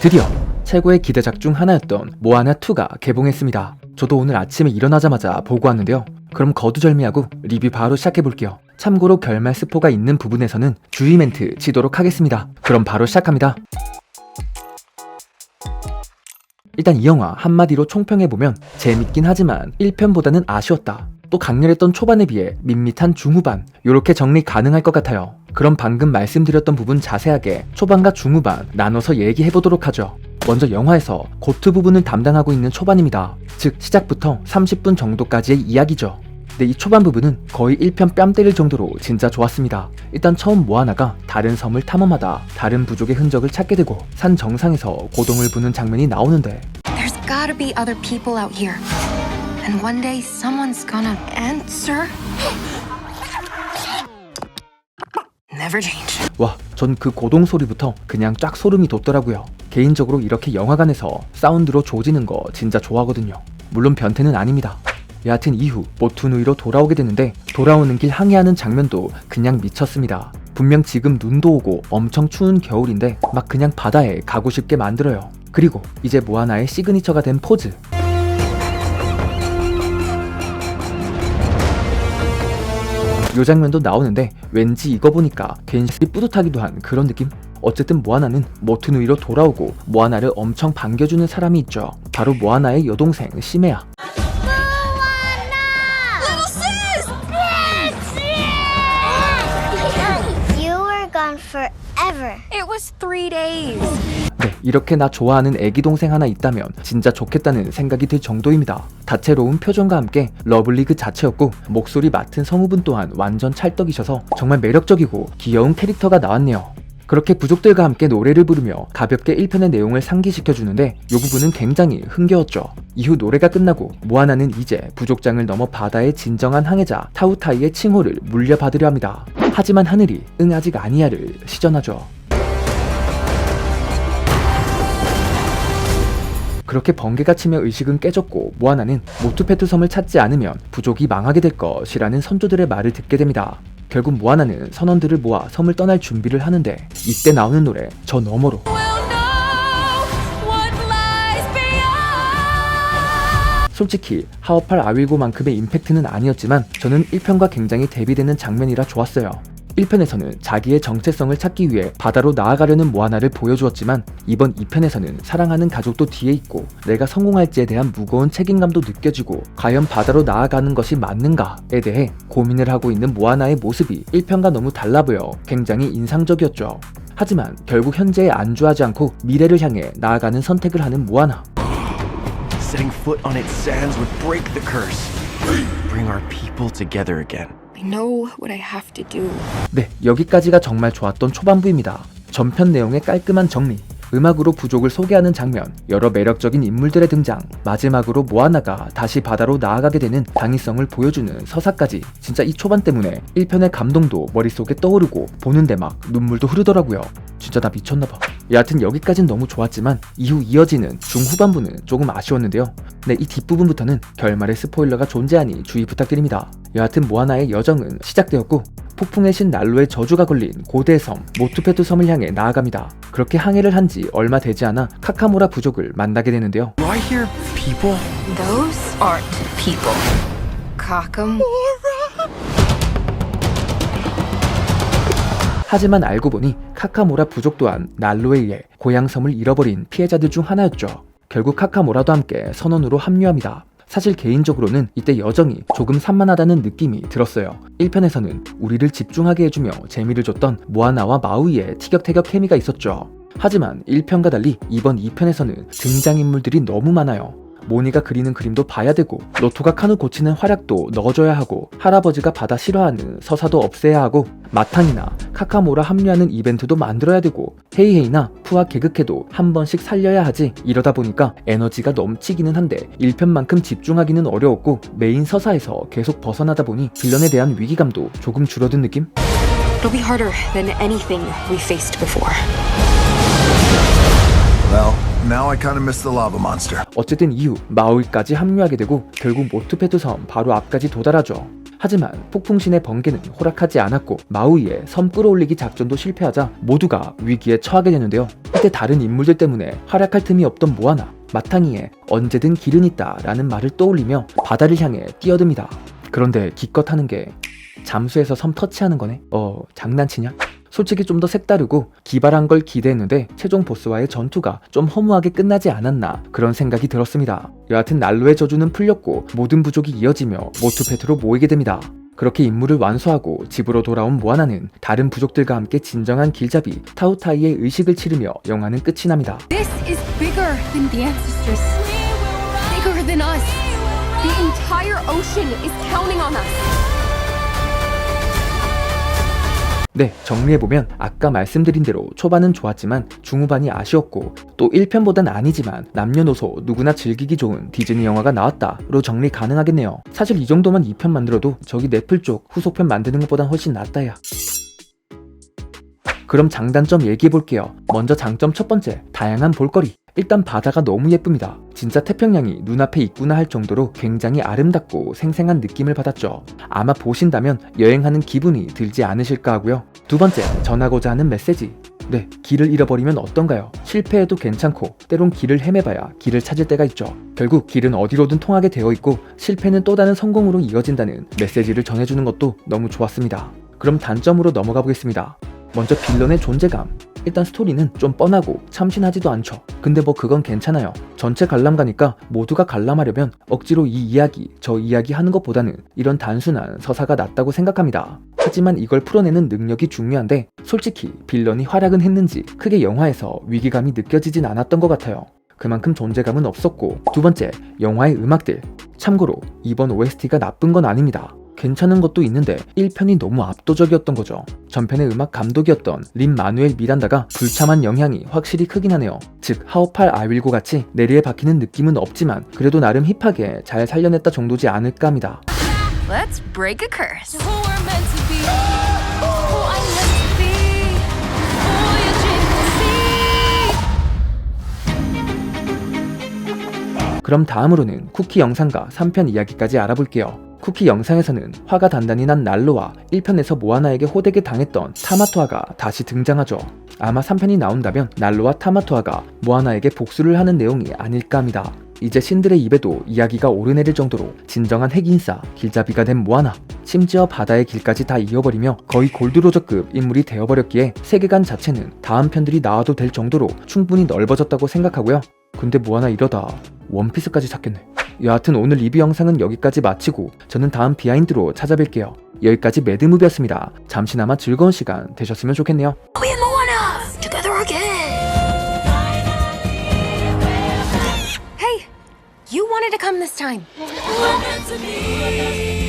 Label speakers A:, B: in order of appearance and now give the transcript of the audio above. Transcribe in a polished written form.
A: 드디어 최고의 기대작 중 하나였던 모아나2가 개봉했습니다. 저도 오늘 아침에 일어나자마자 보고 왔는데요. 그럼 거두절미하고 리뷰 바로 시작해볼게요. 참고로 결말 스포가 있는 부분에서는 주의 멘트 치도록 하겠습니다. 그럼 바로 시작합니다. 일단 이 영화 한마디로 총평해보면 재밌긴 하지만 1편보다는 아쉬웠다. 또 강렬했던 초반에 비해 밋밋한 중후반, 요렇게 정리 가능할 것 같아요. 그럼 방금 말씀드렸던 부분 자세하게 초반과 중후반 나눠서 얘기해보도록 하죠. 먼저 영화에서 고트 부분을 담당하고 있는 초반입니다. 즉 시작부터 30분 정도까지의 이야기죠. 근데 이 초반 부분은 거의 1편 뺨 때릴 정도로 진짜 좋았습니다. 일단 처음 모아나가 다른 섬을 탐험하다 다른 부족의 흔적을 찾게 되고 산 정상에서 고동을 부는 장면이 나오는데
B: There's gotta be other people out here. And one day someone's gonna answer. Never change.
A: 와, 전 그 고동 소리부터 그냥 쫙 소름이 돋더라고요. 개인적으로 이렇게 영화관에서 사운드로 조지는 거 진짜 좋아하거든요. 물론 변태는 아닙니다. 여하튼 이후 모투누이로 돌아오게 되는데 돌아오는 길 항해하는 장면도 그냥 미쳤습니다. 분명 지금 눈도 오고 엄청 추운 겨울인데 막 그냥 바다에 가고 싶게 만들어요. 그리고 이제 모아나의 시그니처가 된 포즈. 요 장면도 나오는데 왠지 이거 보니까 괜시 뿌듯하기도 한 그런 느낌? 어쨌든 모아나는 모투누이로 돌아오고 모아나를 엄청 반겨주는 사람이 있죠. 바로 모아나의 여동생 시메야.
B: Forever. It was 3 days.
A: 네, 이렇게 나 좋아하는 애기 동생 하나 있다면 진짜 좋겠다는 생각이 들 정도입니다. 다채로운 표정과 함께 러블리 그 자체였고 목소리 맡은 성우분 또한 완전 찰떡이셔서 정말 매력적이고 귀여운 캐릭터가 나왔네요. 그렇게 부족들과 함께 노래를 부르며 가볍게 1편의 내용을 상기시켜주는데 이 부분은 굉장히 흥겨웠죠. 이후 노래가 끝나고 모아나는 이제 부족장을 넘어 바다의 진정한 항해자 타우타이의 칭호를 물려받으려 합니다. 하지만 하늘이 응 아직 아니야를 시전하죠. 그렇게 번개가 치며 의식은 깨졌고 모아나는 모투페투 섬을 찾지 않으면 부족이 망하게 될 것이라는 선조들의 말을 듣게 됩니다. 결국 모아나는 선원들을 모아 섬을 떠날 준비를 하는데 이때 나오는 노래 저 너머로. 솔직히 하오팔 아윌고만큼의 임팩트는 아니었지만 저는 1편과 굉장히 대비되는 장면이라 좋았어요. 1편에서는 자기의 정체성을 찾기 위해 바다로 나아가려는 모아나를 보여주었지만 이번 2편에서는 사랑하는 가족도 뒤에 있고 내가 성공할지에 대한 무거운 책임감도 느껴지고 과연 바다로 나아가는 것이 맞는가에 대해 고민을 하고 있는 모아나의 모습이 1편과 너무 달라 보여 굉장히 인상적이었죠. 하지만 결국 현재에 안주하지 않고 미래를 향해 나아가는 선택을 하는 모아나.
C: Setting foot on its sands would break the curse. Bring our people together again.
B: I know what I have to do.
A: 네, 여기까지가 정말 좋았던 초반부입니다. 전편 내용의 깔끔한 정리, 음악으로 부족을 소개하는 장면, 여러 매력적인 인물들의 등장, 마지막으로 모아나가 다시 바다로 나아가게 되는 당위성을 보여주는 서사까지 진짜 이 초반 때문에 1편의 감동도 머릿속에 떠오르고 보는데 막 눈물도 흐르더라고요. 진짜 나 미쳤나봐. 여하튼 여기까진 너무 좋았지만 이후 이어지는 중후반부는 조금 아쉬웠는데요. 네, 이 뒷부분부터는 결말의 스포일러가 존재하니 주의 부탁드립니다. 여하튼 모아나의 여정은 시작되었고 폭풍의 신 난로의 저주가 걸린 고대의 섬 모투페투 섬을 향해 나아갑니다. 그렇게 항해를 한 지 얼마 되지 않아 카카모라 부족을 만나게 되는데요.
C: Do I hear people?
B: Those aren't people. Kakamora.
A: 하지만 알고 보니 카카모라 부족 또한 난로에 의해 고향 섬을 잃어버린 피해자들 중 하나였죠. 결국 카카모라도 함께 선원으로 합류합니다. 사실 개인적으로는 이때 여정이 조금 산만하다는 느낌이 들었어요. 1편에서는 우리를 집중하게 해주며 재미를 줬던 모아나와 마우이의 티격태격 케미가 있었죠. 하지만 1편과 달리 이번 2편에서는 등장인물들이 너무 많아요. 모니가 그리는 그림도 봐야 되고 로토가 카누 고치는 활약도 넣어줘야 하고 할아버지가 바다 싫어하는 서사도 없애야 하고 마탕이나 카카모라 합류하는 이벤트도 만들어야 되고 헤이헤이나 푸아 개그캐도 한 번씩 살려야 하지. 이러다 보니까 에너지가 넘치기는 한데 1편만큼 집중하기는 어려웠고 메인 서사에서 계속 벗어나다 보니 빌런에 대한 위기감도 조금 줄어든 느낌?
B: It'll be harder than anything we faced before.
D: Well, now I kind of miss the lava monster.
A: 어쨌든 이후 마우이까지 합류하게 되고 결국 모투페투 섬 바로 앞까지 도달하죠. 하지만 폭풍신의 번개는 허락하지 않았고 마우이의 섬 끌어올리기 작전도 실패하자 모두가 위기에 처하게 되는데요. 이때 다른 인물들 때문에 활약할 틈이 없던 모아나, 마탕이의 언제든 길은 있다 라는 말을 떠올리며 바다를 향해 뛰어듭니다. 그런데 기껏 하는 게 잠수해서 섬 터치하는 거네? 장난치냐? 솔직히 좀 더 색다르고 기발한 걸 기대했는데 최종 보스와의 전투가 좀 허무하게 끝나지 않았나 그런 생각이 들었습니다. 여하튼 난로의 저주는 풀렸고 모든 부족이 이어지며 모투페트로 모이게 됩니다. 그렇게 임무를 완수하고 집으로 돌아온 모아나는 다른 부족들과 함께 진정한 길잡이 타우타이의 의식을 치르며 영화는 끝이 납니다.
B: This is bigger than the ancestors. Bigger than us. The entire ocean is counting on us.
A: 네, 정리해보면 아까 말씀드린 대로 초반은 좋았지만 중후반이 아쉬웠고 또 1편보단 아니지만 남녀노소 누구나 즐기기 좋은 디즈니 영화가 나왔다로 정리 가능하겠네요. 사실 이 정도만 2편 만들어도 저기 넷플 쪽 후속편 만드는 것보단 훨씬 낫다야. 그럼 장단점 얘기해볼게요. 먼저 장점 첫 번째, 다양한 볼거리. 일단 바다가 너무 예쁩니다. 진짜 태평양이 눈앞에 있구나 할 정도로 굉장히 아름답고 생생한 느낌을 받았죠. 아마 보신다면 여행하는 기분이 들지 않으실까 하고요. 두 번째, 전하고자 하는 메시지. 네, 길을 잃어버리면 어떤가요? 실패해도 괜찮고 때론 길을 헤매봐야 길을 찾을 때가 있죠. 결국 길은 어디로든 통하게 되어 있고 실패는 또 다른 성공으로 이어진다는 메시지를 전해주는 것도 너무 좋았습니다. 그럼 단점으로 넘어가 보겠습니다. 먼저 빌런의 존재감. 일단 스토리는 좀 뻔하고 참신하지도 않죠. 근데 뭐 그건 괜찮아요. 전체 관람가니까 모두가 관람하려면 억지로 이 이야기 저 이야기 하는 것보다는 이런 단순한 서사가 낫다고 생각합니다. 하지만 이걸 풀어내는 능력이 중요한데 솔직히 빌런이 활약은 했는지 크게 영화에서 위기감이 느껴지진 않았던 것 같아요. 그만큼 존재감은 없었고, 두 번째, 영화의 음악들. 참고로 이번 OST가 나쁜 건 아닙니다. 괜찮은 것도 있는데 1편이 너무 압도적이었던 거죠. 전편의 음악 감독이었던 린 마누엘 미란다가 불참한 영향이 확실히 크긴 하네요. 즉 하오팔 아윌고 같이 내리에 박히는 느낌은 없지만 그래도 나름 힙하게 잘 살려냈다 정도지 않을까 합니다.
B: Let's break a curse.
E: Who we're meant to be. Who I'm meant to be. Who you dream to see.
A: 그럼 다음으로는 쿠키 영상과 3편 이야기까지 알아볼게요. 쿠키 영상에서는 화가 단단히 난 난로와 1편에서 모아나에게 호되게 당했던 타마토아가 다시 등장하죠. 아마 3편이 나온다면 난로와 타마토아가 모아나에게 복수를 하는 내용이 아닐까 합니다. 이제 신들의 입에도 이야기가 오르내릴 정도로 진정한 핵인싸, 길잡이가 된 모아나. 심지어 바다의 길까지 다 이어버리며 거의 골드로저급 인물이 되어버렸기에 세계관 자체는 다음 편들이 나와도 될 정도로 충분히 넓어졌다고 생각하고요. 근데 모아나 이러다 원피스까지 찾겠네. 여하튼 오늘 리뷰 영상은 여기까지 마치고 저는 다음 비하인드로 찾아뵐게요. 여기까지 매드무비였습니다. 잠시나마 즐거운 시간 되셨으면 좋겠네요.
B: We and Moana together again. Hey, you wanted to come this time.
E: Who we're meant to be.